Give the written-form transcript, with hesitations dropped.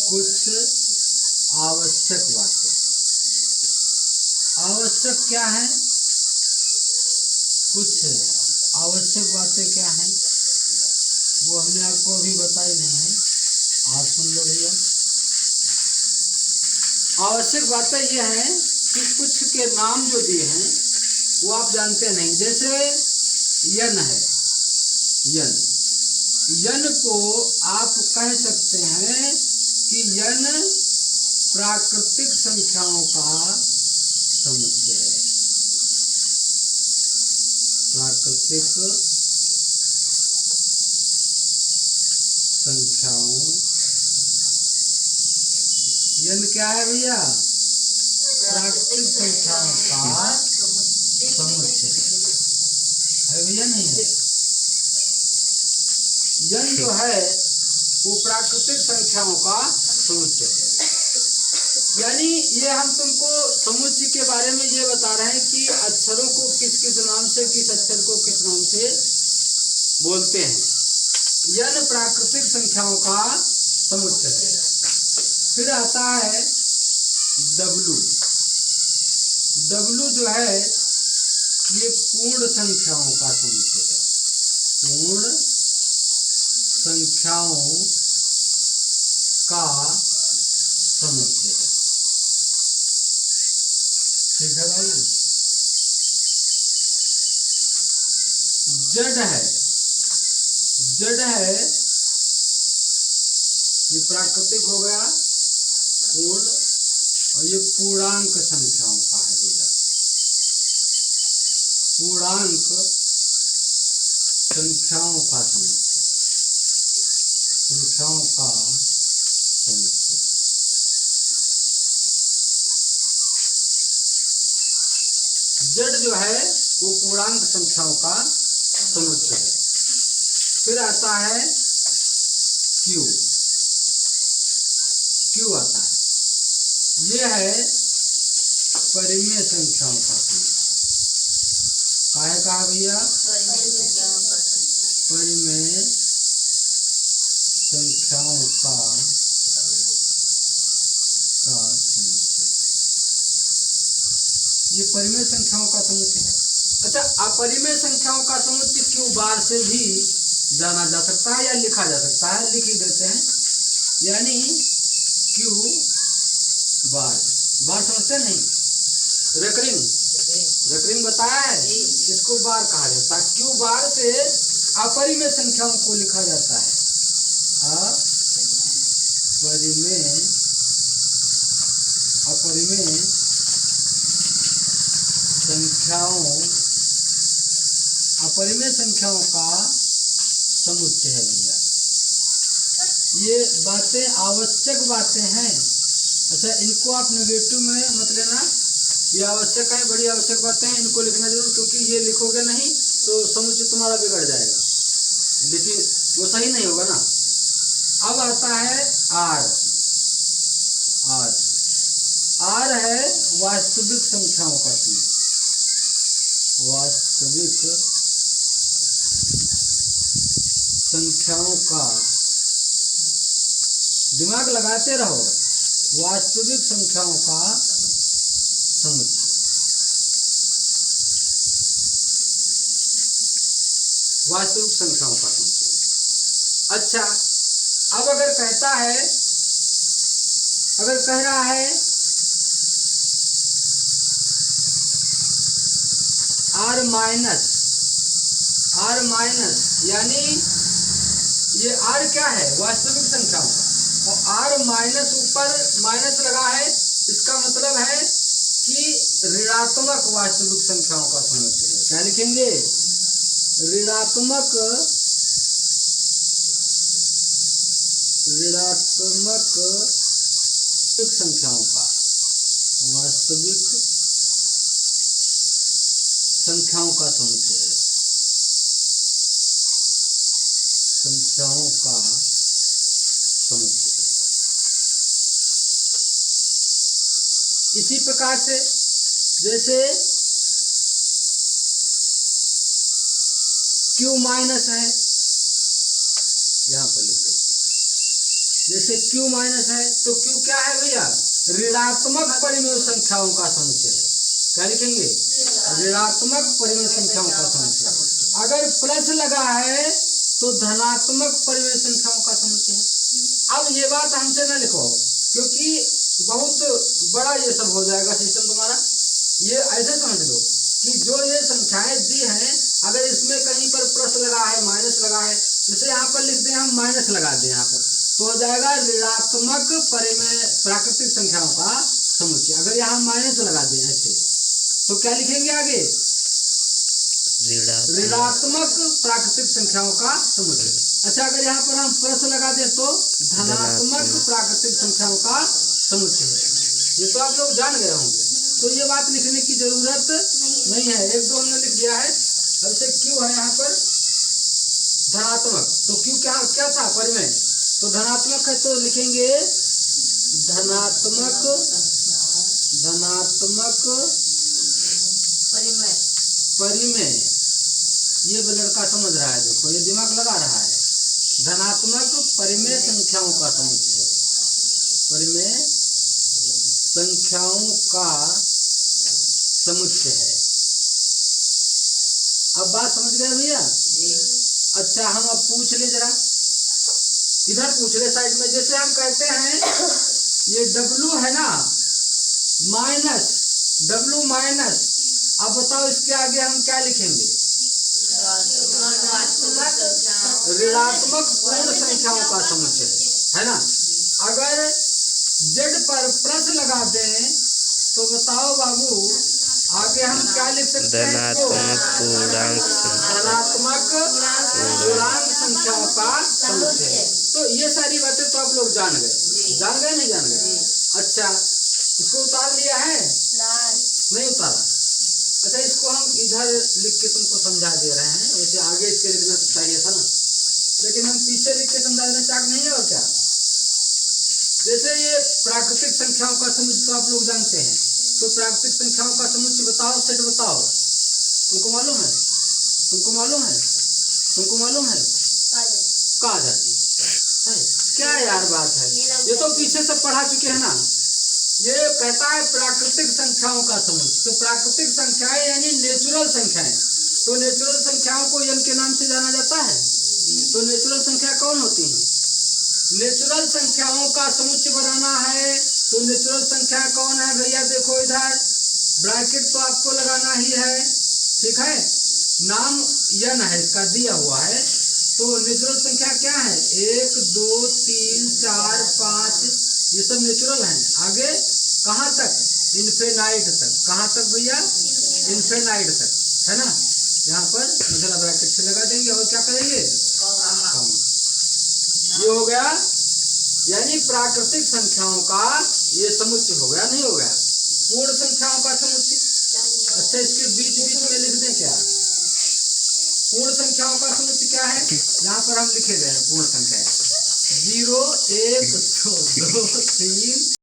कुछ आवश्यक बातें। आवश्यक क्या है? कुछ आवश्यक बातें क्या हैं वो हमने आपको अभी बताई नहीं है, आप सुन लो भैया। आवश्यक बातें ये हैं कि कुछ के नाम जो दिए हैं वो आप जानते नहीं। जैसे यन है, यन, यन को आप कह सकते हैं कि यन प्राकृतिक संख्याओं का समुच्चय है। प्राकृतिक संख्याओं, यन क्या है भैया? प्राकृतिक संख्याओं का समुच्चय है भैया, नहीं है? यन जो है वो प्राकृतिक संख्याओं का समुच्चय है। यानी ये हम तुमको समुच्चय के बारे में ये बता रहे हैं कि अक्षरों को किस किस नाम से, किस अक्षर को किस नाम से बोलते हैं। यन प्राकृतिक संख्याओं का समुच्चय है। फिर आता है डब्लू। डब्लू जो है ये पूर्ण संख्याओं का समुच्चय है। पूर्ण संख्याओं का समुच्चय है। ठीक है बाबू। जड़ है, जड़ है ये प्राकृतिक हो गया पूर्ण, और ये पूर्णांक संख्याओं का है भैया। पूर्णांक संख्याओं का समुच्चय, संख्याओं का समुच्चय। जड़ जो है वो पूर्णांक संख्याओं का समुच्चय है। फिर आता है क्यू। क्यू आता है, ये है परिमेय संख्याओं का समुच्चय। काहे कहा भैया? परिमेय संख्याओं का समुच्चय। ये परिमेय संख्याओं का समुच्चय है। अच्छा, अपरिमेय संख्याओं का समुच्चय क्यू बार से भी जाना जा सकता है या लिखा जा सकता है, लिख ही देते हैं। यानी क्यू बार, बार समझते नहीं? रेकरिंग, रेकरिंग बताया है, इसको बार कहा जाता है। क्यू बार से अपरिमेय संख्याओं को लिखा जाता है। अपरिमेय, अपरिमेय संख्याओं, अपरिमेय संख्याओं का समुच्चय है भैया। ये बातें आवश्यक बातें हैं। अच्छा, इनको आप नेगेटिव में मत लेना, ये आवश्यक है, बड़ी आवश्यक बातें हैं, इनको लिखना जरूर, क्योंकि ये लिखोगे नहीं तो समुच्चय तुम्हारा बिगड़ जाएगा, लेकिन वो सही नहीं होगा ना। अब आता है आर। आर, आर है वास्तविक संख्याओं का समुच्चय। वास्तविक संख्याओं का, दिमाग लगाते रहो, वास्तविक संख्याओं का समुच्चय। वास्तविक संख्याओं का समुच्चय। अच्छा, अब अगर कहता है, अगर कह रहा है आर माइनस, आर माइनस, यानी ये आर क्या है? वास्तविक संख्याओं का, और आर माइनस, ऊपर माइनस लगा है, इसका मतलब है कि ऋणात्मक वास्तविक संख्याओं का समुच्चय है। क्या लिखेंगे? ऋणात्मक, ऋणात्मक संख्याओं का, वास्तविक संख्याओं का समुच्चय है। संख्याओं का समुच्चय है। इसी प्रकार से जैसे Q माइनस है, यहाँ पर लिख देते हैं। जैसे q माइनस है तो q क्या है भैया, ऋणात्मक परिमेय संख्याओं का समुच्चय है। क्या लिखेंगे, ऋणात्मक परिमेय संख्याओं का समुच्चय। अगर प्लस लगा है तो धनात्मक परिमेय संख्याओं का समुच्चय है। अब ये बात हमसे न लिखो क्योंकि बहुत बड़ा ये सब हो जाएगा सिस्टम तुम्हारा। ये ऐसे समझ लो कि जो ये संख्याएं दी हैं, अगर इसमें कहीं पर प्लस लगा है, माइनस लगा है, जैसे यहाँ पर लिख दें हम माइनस लगा दें यहाँ पर, तो हो जाएगा ऋणात्मक परिमेय प्राकृतिक संख्याओं का समुच्चय। अगर यहाँ माइनस लगा दें ऐसे तो क्या लिखेंगे आगे, ऋणात्मक प्राकृतिक संख्याओं का समुच्चय। अच्छा, अगर यहाँ पर हम प्लस लगा दें तो धनात्मक प्राकृतिक संख्याओं का समुच्चय है। ये तो आप लोग जान गए होंगे, तो ये बात लिखने की जरूरत नहीं है। एक दो हमने लिख दिया है। अब से क्यू है यहाँ पर धनात्मक, तो क्यू क्या क्या था परिमेय, तो धनात्मक है तो लिखेंगे धनात्मक परिमेय। ये लड़का समझ रहा है, देखो ये दिमाग लगा रहा है। धनात्मक परिमेय संख्याओं का समुच्चय है, परिमेय संख्याओं का समुच्चय है। अब बात समझ गए भैया? अच्छा, हम अब पूछ ले जरा, इधर पूछ ले साइड में। जैसे हम कहते हैं ये W है ना माइनस, W माइनस, अब बताओ इसके आगे हम क्या लिखेंगे, ऋणात्मक पूर्ण संख्याओं का समुच्चय है ना। अगर Z पर प्लस लगा दें तो बताओ बाबू आगे हम क्या लिख सकते हैं, धनात्मक पूर्णांक संख्याओं का समुच्चय। तो ये सारी बातें तो आप लोग जान गए नहीं जान गए? अच्छा, इसको उतार लिया है? नहीं उतारा। अच्छा, इसको हम इधर लिख के तुमको समझा दे रहे हैं, वैसे आगे इसके लिखना तो चाहिए था ना, लेकिन हम पीछे लिख के समझा देना चाक नहीं है और क्या। जैसे ये प्राकृतिक संख्याओं का समुच्चय तो आप लोग जानते हैं, तो प्राकृतिक संख्याओं का समुच्चय बताओ, सेट बताओ, तुमको मालूम है? कहा जाती है? क्या यार बात है, ये तो पीछे से पढ़ा चुके हैं ना। ये कहता है प्राकृतिक संख्याओं का समुच्चय। तो प्राकृतिक संख्याएं यानी नेचुरल संख्याएं, तो नेचुरल संख्याओं को n के नाम से जाना जाता है। तो नेचुरल संख्या कौन होती है? नेचुरल संख्याओं का समुच्चय बनाना है तो नेचुरल संख्या कौन है भैया, देखो इधर ब्रैकेट तो आपको लगाना ही है, ठीक है। नाम n है इसका दिया हुआ है, तो नेचुरल संख्या क्या है, 1 2 3 4 5, ये सब नेचुरल हैं। आगे कहाँ तक, इन्फिनाइट तक। कहाँ तक भैया, इन्फिनाइट तक, है ना। यहाँ पर मतलब ब्रैकेट से लगा देंगे और क्या करेंगे, कम। ये हो गया, यानी प्राकृतिक संख्याओं का ये समुच्चय हो गया, नहीं हो गया पूर्ण संख्याओं का समुच्चय। अच्छा, इसके बीच में लिख दें क्या, पूर्ण संख्याओं का समुच्चय क्या है, यहाँ पर हम लिखे गए हैं पूर्ण संख्या 0 1 2 3